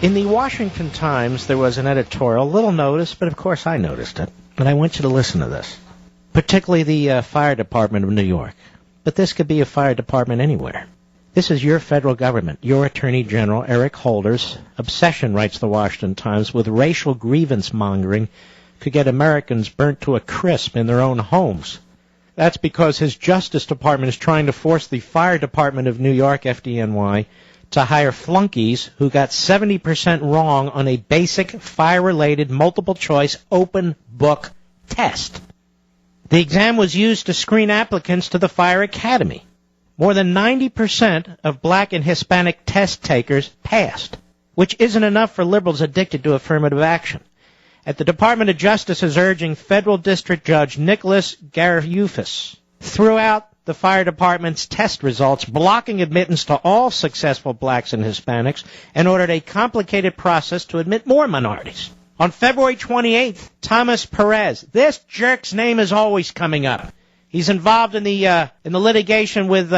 In the Washington Times, there was an editorial, little notice, but of course I noticed it. And I want you to listen to this, particularly the Fire Department of New York. But this could be a fire department anywhere. This is your federal government, your Attorney General, Eric Holder's obsession, writes the Washington Times, with racial grievance mongering could get Americans burnt to a crisp in their own homes. That's because his Justice Department is trying to force the Fire Department of New York, FDNY, to hire flunkies who got 70% wrong on a basic fire-related multiple-choice open book test. The exam was used to screen applicants to the Fire Academy. More than 90% of black and Hispanic test takers passed, which isn't enough for liberals addicted to affirmative action. At the Department of Justice is urging Federal District Judge Nicholas Garufis throughout the Fire Department's test results, blocking admittance to all successful blacks and Hispanics, and ordered a complicated process to admit more minorities. On February 28th, Thomas Perez, this jerk's name is always coming up. He's involved in the litigation with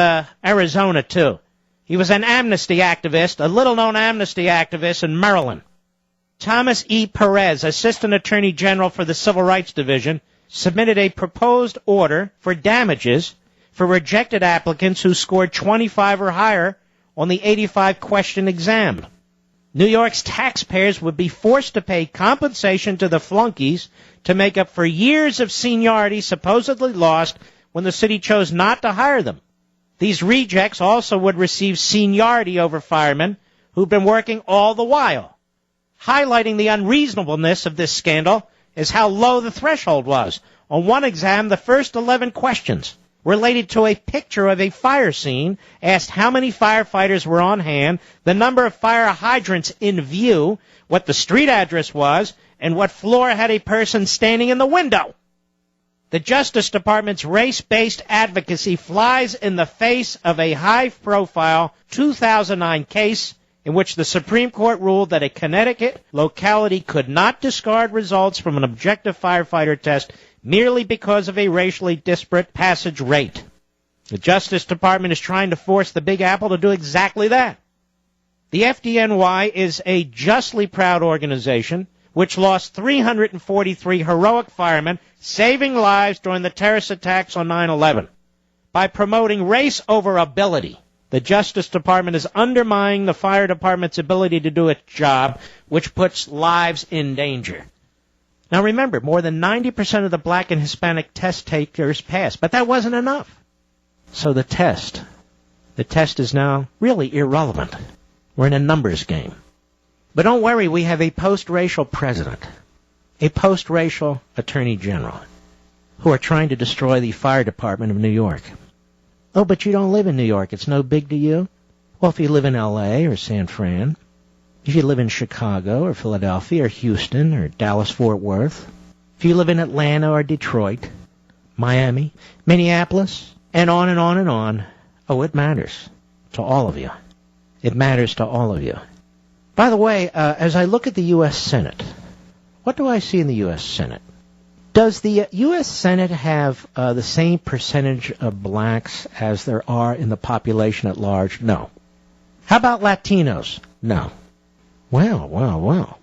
Arizona, too. He was an amnesty activist, a little-known amnesty activist in Maryland. Thomas E. Perez, Assistant Attorney General for the Civil Rights Division, submitted a proposed order for damages for rejected applicants who scored 25 or higher on the 85-question exam. New York's taxpayers would be forced to pay compensation to the flunkies to make up for years of seniority supposedly lost when the city chose not to hire them. These rejects also would receive seniority over firemen who've been working all the while. Highlighting the unreasonableness of this scandal is how low the threshold was. On one exam, the first 11 questions related to a picture of a fire scene, asked how many firefighters were on hand, the number of fire hydrants in view, what the street address was, and what floor had a person standing in the window. The Justice Department's race-based advocacy flies in the face of a high-profile 2009 case in which the Supreme Court ruled that a Connecticut locality could not discard results from an objective firefighter test merely because of a racially disparate passage rate. The Justice Department is trying to force the Big Apple to do exactly that. The FDNY is a justly proud organization which lost 343 heroic firemen, saving lives during the terrorist attacks on 9/11. By promoting race over ability, the Justice Department is undermining the Fire Department's ability to do its job, which puts lives in danger. Now remember, more than 90% of the black and Hispanic test takers passed, but that wasn't enough. So the test is now really irrelevant. We're in a numbers game. But don't worry, we have a post-racial president, a post-racial attorney general, who are trying to destroy the Fire Department of New York. Oh, but you don't live in New York. It's no big to you? Well, if you live in L.A. or San Fran, if you live in Chicago or Philadelphia or Houston or Dallas-Fort Worth, if you live in Atlanta or Detroit, Miami, Minneapolis, and on and on and on, oh, it matters to all of you. It matters to all of you. By the way, as I look at the U.S. Senate, what do I see in the U.S. Senate? Does the U.S. Senate have the same percentage of blacks as there are in the population at large? No. How about Latinos? No. Well.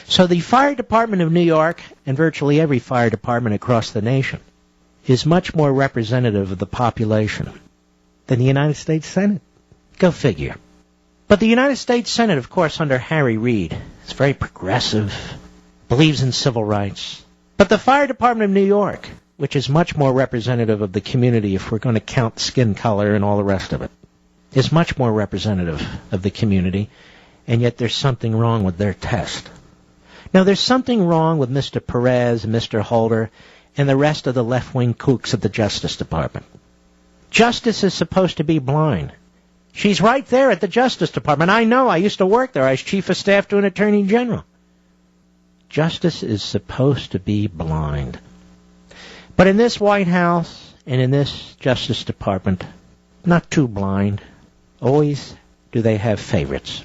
So the Fire Department of New York, and virtually every fire department across the nation, is much more representative of the population than the United States Senate. Go figure. But the United States Senate, of course, under Harry Reid, is very progressive, believes in civil rights. But the Fire Department of New York, which is much more representative of the community if we're going to count skin color and all the rest of it, is much more representative of the community, and yet there's something wrong with their test. Now, there's something wrong with Mr. Perez, Mr. Holder, and the rest of the left-wing kooks at the Justice Department. Justice is supposed to be blind. She's right there at the Justice Department. I know. I used to work there. I was chief of staff to an attorney general. Justice is supposed to be blind. But in this White House and in this Justice Department, not too blind. Always do they have favorites.